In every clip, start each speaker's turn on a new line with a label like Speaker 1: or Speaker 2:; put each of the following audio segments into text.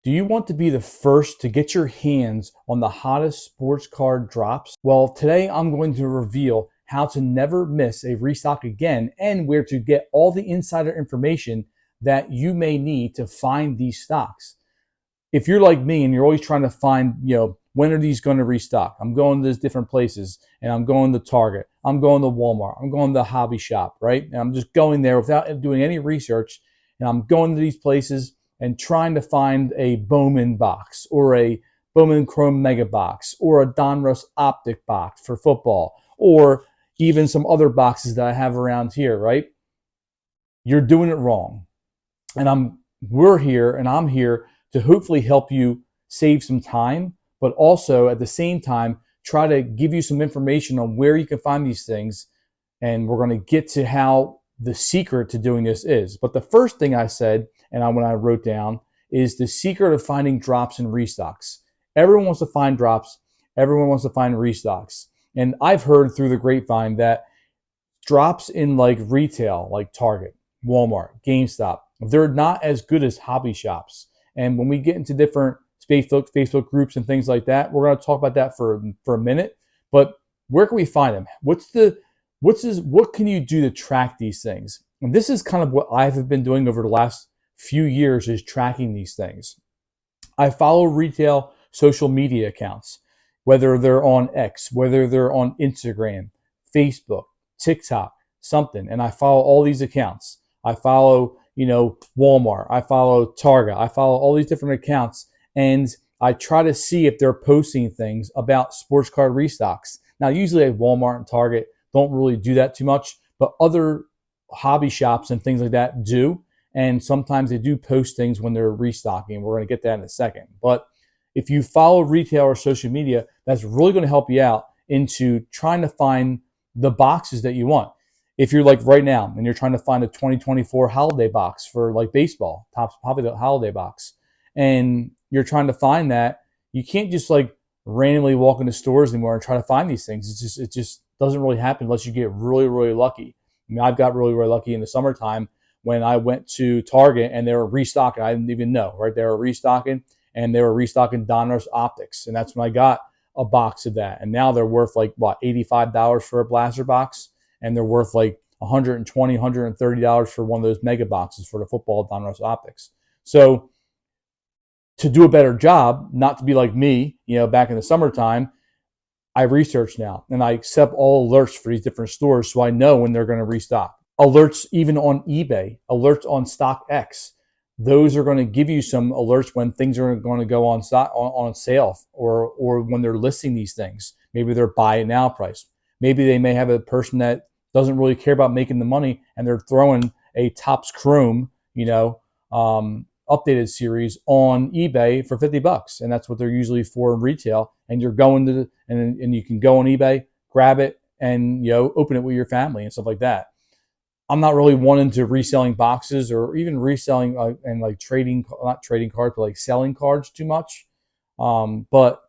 Speaker 1: Do you want to be the first to get your hands on the hottest sports card drops? Well, today I'm going to reveal how to never miss a restock again and where to get all the insider information that you may need to find these stocks. If you're like me and you're always trying to find, when are these going to restock? I'm going to these different places and I'm going to Target. I'm going to Walmart. I'm going to the hobby shop, right? And I'm just going there without doing any research. And I'm going to these places and trying to find a Bowman box or a Bowman Chrome Mega box or a Donruss Optic box for football or even some other boxes that I have around here, right? You're doing it wrong. And we're here and I'm here to hopefully help you save some time, but also at the same time, try to give you some information on where you can find these things. And we're going to get to how the secret to doing this is. But the first thing I said, when I wrote down, is the secret of finding drops and restocks. Everyone wants to find drops. Everyone wants to find restocks. And I've heard through the grapevine that drops in like retail, like Target, Walmart, GameStop, they're not as good as hobby shops. And when we get into different Facebook groups and things like that, we're going to talk about that for a minute. But where can we find them? What can you do to track these things? And this is kind of what I've been doing over the last few years, is tracking these things. I follow retail social media accounts, whether they're on X, whether they're on Instagram, Facebook, TikTok, something. And I follow all these accounts. I follow, Walmart. I follow Target. I follow all these different accounts. And I try to see if they're posting things about sports card restocks. Now, usually at Walmart and Target don't really do that too much, but other hobby shops and things like that do. And sometimes they do post things when they're restocking. We're going to get that in a second. But if you follow retail or social media, that's really going to help you out into trying to find the boxes that you want. If you're like right now and you're trying to find a 2024 holiday box for like baseball, probably the holiday box, and you're trying to find that, you can't just like randomly walk into stores anymore and try to find these things. It just doesn't really happen unless you get really, really lucky. I mean, I've got really, really lucky in the summertime when I went to Target and they were restocking. I didn't even know, right? They were restocking Donruss Optics. And that's when I got a box of that. And now they're worth like, $85 for a blaster box. And they're worth like $120, $130 for one of those mega boxes for the football Donruss Optics. So to do a better job, not to be like me, back in the summertime, I research now and I accept all alerts for these different stores so I know when they're going to restock. Alerts even on eBay, alerts on StockX. Those are going to give you some alerts when things are going to go on sale or when they're listing these things. Maybe they're buy it now price. Maybe they may have a person that doesn't really care about making the money and they're throwing a Topps Chrome, updated series on eBay for $50, and that's what they're usually for in retail. And you're going to and you can go on eBay, grab it, and open it with your family and stuff like that. I'm not really wanting to reselling boxes or even reselling and like not trading cards, but like selling cards too much. But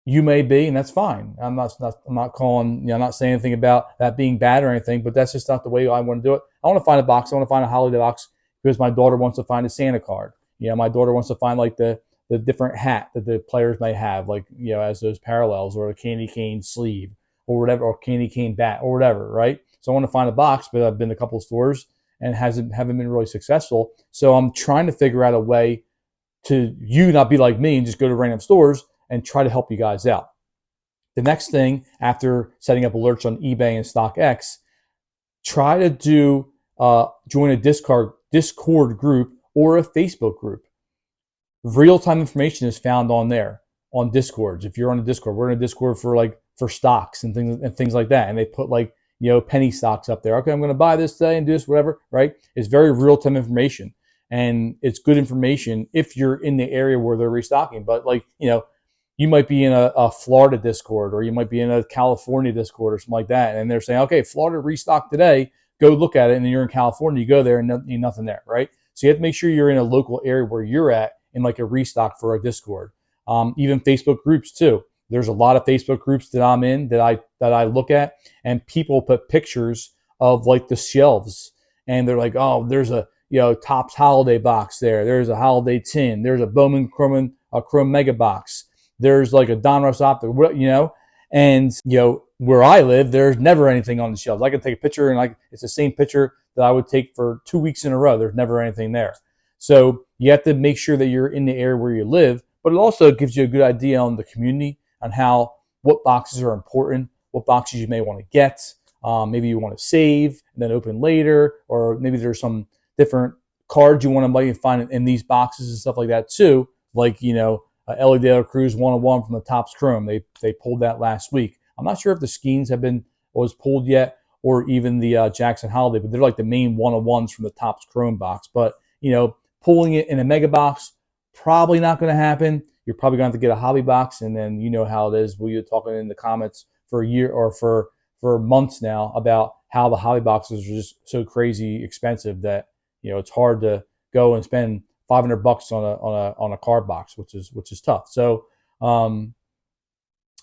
Speaker 1: you may be, and that's fine. I'm not calling, I'm not saying anything about that being bad or anything, but that's just not the way I want to do it. I want to find a box. I want to find a holiday box because my daughter wants to find a Santa card. My daughter wants to find like the different hat that the players may have, like, as those parallels, or a candy cane sleeve or whatever, or candy cane bat or whatever, right? So I want to find a box, but I've been to a couple of stores and haven't been really successful. So I'm trying to figure out a way to not be like me and just go to random stores and try to help you guys out. The next thing after setting up alerts on eBay and StockX, try to join a Discord group or a Facebook group. Real-time information is found on there, on Discords. If you're on a Discord, we're in a Discord for stocks and things like that. And they put like, penny stocks up there. Okay, I'm going to buy this today and do this, whatever, right? It's very real-time information. And it's good information if you're in the area where they're restocking. But like, you might be in a Florida Discord, or you might be in a California Discord or something like that. And they're saying, okay, Florida restocked today. Go look at it. And then you're in California, you go there and nothing there, right? So you have to make sure you're in a local area where you're at in like a restock for a Discord. Even Facebook groups too. There's a lot of Facebook groups that I'm in that I look at, and people put pictures of like the shelves, and they're like, oh, there's a Topps holiday box there. There's a holiday tin. There's a Bowman Chrome Mega box. There's like a Donruss Optic, and where I live, there's never anything on the shelves. I can take a picture and it's the same picture that I would take for 2 weeks in a row. There's never anything there. So you have to make sure that you're in the area where you live, but it also gives you a good idea on the community on what boxes are important, what boxes you may want to get. Maybe you want to save and then open later, or maybe there's some different cards you want to find in these boxes and stuff like that too. Like, Ellie De La Cruz 101 from the Topps Chrome. They pulled that last week. I'm not sure if the Skeens was pulled yet, or even the Jackson Holiday, but they're like the main 101s from the Topps Chrome box. But, pulling it in a mega box, probably not going to happen. You're probably going to have to get a hobby box, and then you know how it is. We're talking in the comments for a year or for months now about how the hobby boxes are just so crazy expensive that it's hard to go and spend $500 on a card box, which is tough. So the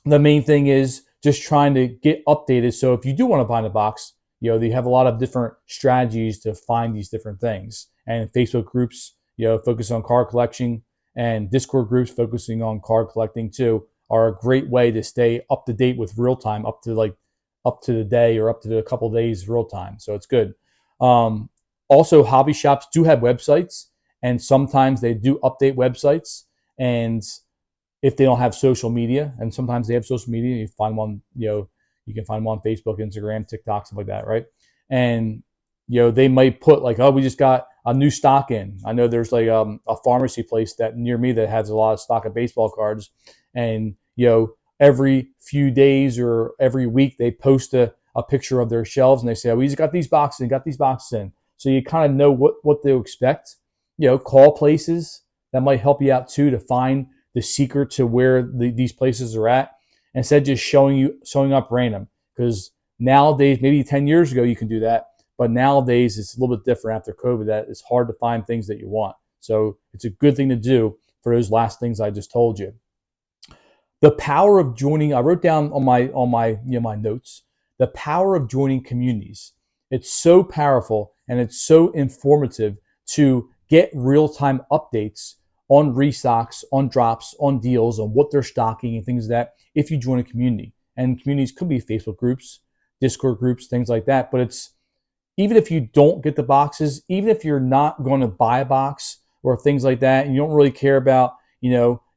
Speaker 1: main thing is just trying to get updated. So if you do want to buy a box, they have a lot of different strategies to find these different things. And Facebook groups, focus on card collection, and Discord groups focusing on card collecting too, are a great way to stay up to date with real time, up to the day or up to a couple of days real time. So it's good. Also, hobby shops do have websites, and sometimes they do update websites. And if they don't have social media, and sometimes they have social media, you find one, you can find one on Facebook, Instagram, TikTok, stuff like that, right? And they might put like, oh, we just got a new stock in. I know there's like a pharmacy place that near me that has a lot of stock of baseball cards, and every few days or every week they post a picture of their shelves, and they say, oh, we just got these boxes and got these boxes in. So you kind of know what to expect. Call places that might help you out too to find the secret to where these places are at, instead of just showing up random. Because nowadays, maybe 10 years ago you can do that, but nowadays it's a little bit different after COVID. That it's hard to find things that you want. So it's a good thing to do for those last things I just told you. The power of joining, I wrote down on my my notes, the power of joining communities. It's so powerful and it's so informative to get real-time updates on restocks, on drops, on deals, on what they're stocking and things like that if you join a community. And communities could be Facebook groups, Discord groups, things like that. But it's, even if you don't get the boxes, even if you're not going to buy a box or things like that, and you don't really care about,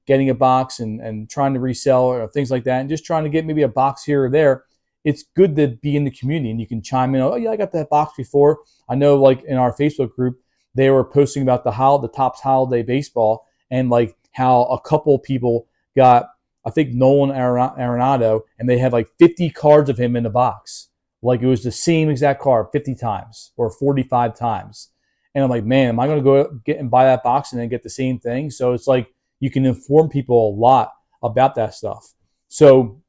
Speaker 1: getting a box and trying to resell or things like that, and just trying to get maybe a box here or there, it's good to be in the community and you can chime in. Oh yeah, I got that box before. I know, like in our Facebook group, they were posting about the Topps Holiday Baseball, and like how a couple people got, I think, Nolan Arenado, and they had like 50 cards of him in the box. Like it was the same exact card 50 times or 45 times. And I'm like, man, am I going to go get and buy that box and then get the same thing? So it's like you can inform people a lot about that stuff. So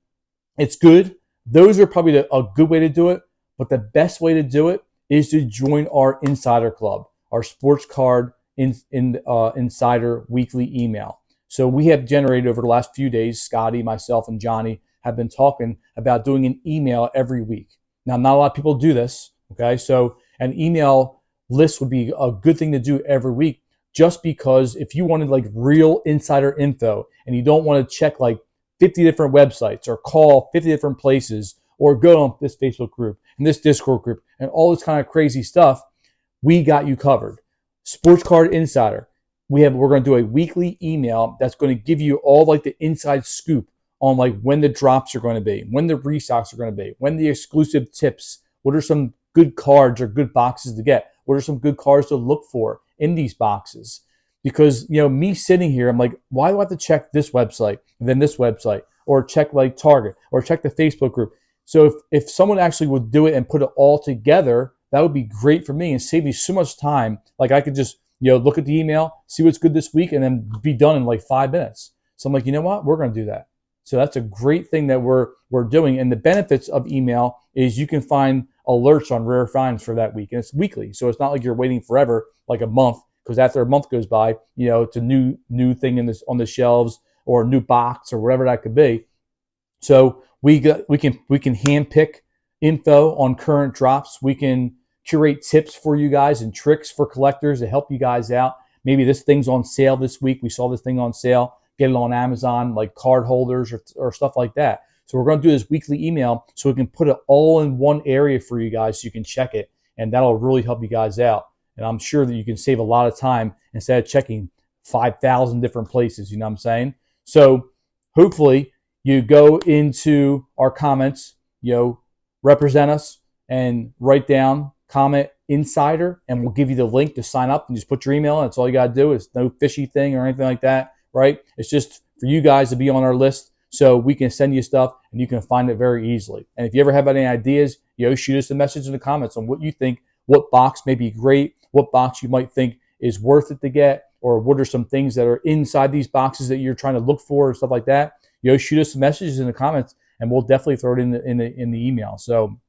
Speaker 1: it's good. Those are probably a good way to do it. But the best way to do it is to join our Insider Club, our sports card Insider weekly email. So we have generated over the last few days, Scotty, myself, and Johnny have been talking about doing an email every week. Now, not a lot of people do this, okay? So an email list would be a good thing to do every week, just because if you wanted like real insider info and you don't want to check like 50 different websites or call 50 different places or go on this Facebook group and this Discord group and all this kind of crazy stuff, we got you covered. Sports Card Insider. We're going to do a weekly email that's going to give you all like the inside scoop on like when the drops are going to be, when the restocks are going to be, when the exclusive tips, what are some good cards or good boxes to get, what are some good cards to look for in these boxes. Because, me sitting here, I'm like, why do I have to check this website and then this website, or check like Target or check the Facebook group? So if someone actually would do it and put it all together, that would be great for me and save me so much time. Like I could just, look at the email, see what's good this week, and then be done in like 5 minutes. So I'm like, you know what? We're going to do that. So that's a great thing that we're doing. And the benefits of email is you can find alerts on rare finds for that week. And it's weekly. So it's not like you're waiting forever, like a month, because after a month goes by, it's a new thing on the shelves or a new box or whatever that could be. So we can hand pick info on current drops. We can curate tips for you guys and tricks for collectors to help you guys out. Maybe this thing's on sale this week. We saw this thing on sale. Get it on Amazon, like card holders or stuff like that. So we're going to do this weekly email so we can put it all in one area for you guys so you can check it. And that'll really help you guys out. And I'm sure that you can save a lot of time instead of checking 5,000 different places. You know what I'm saying? So hopefully you go into our comments, represent us and write down comment insider, and we'll give you the link to sign up and just put your email in. That's all you got to do. It's no fishy thing or anything like that, right? It's just for you guys to be on our list so we can send you stuff and you can find it very easily. And if you ever have any ideas, shoot us a message in the comments on what you think, what box may be great, what box you might think is worth it to get, or what are some things that are inside these boxes that you're trying to look for and stuff like that. Shoot us some messages in the comments and we'll definitely throw it in the email. So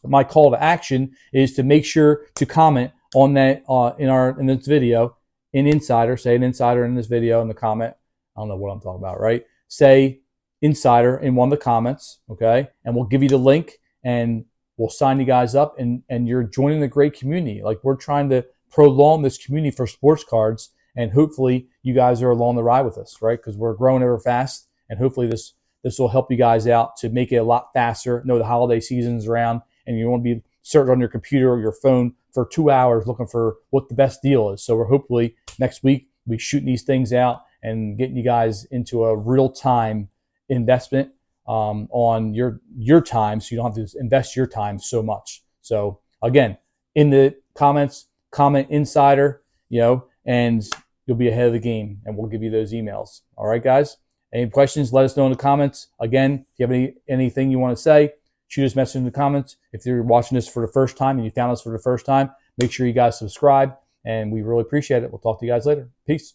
Speaker 1: my call to action is to make sure to comment on that in this video, in Insider. Say an Insider in this video in the comment. I don't know what I'm talking about, right? Say Insider in one of the comments, okay? And we'll give you the link and we'll sign you guys up, and you're joining a great community. Like, we're trying to prolong this community for sports cards, and hopefully you guys are along the ride with us, right? Because we're growing ever fast, and hopefully this will help you guys out to make it a lot faster. Know the holiday season's around, and you won't be searching on your computer or your phone for 2 hours looking for what the best deal is. So we're hopefully next week we shooting these things out and getting you guys into a real-time investment on your time, so you don't have to invest your time so much. So again, in the comments, comment Insider, and you'll be ahead of the game, and we'll give you those emails. All right, guys? Any questions, let us know in the comments. Again, if you have anything you want to say, shoot us a message in the comments. If you're watching this for the first time and you found us for the first time, make sure you guys subscribe, and we really appreciate it. We'll talk to you guys later. Peace.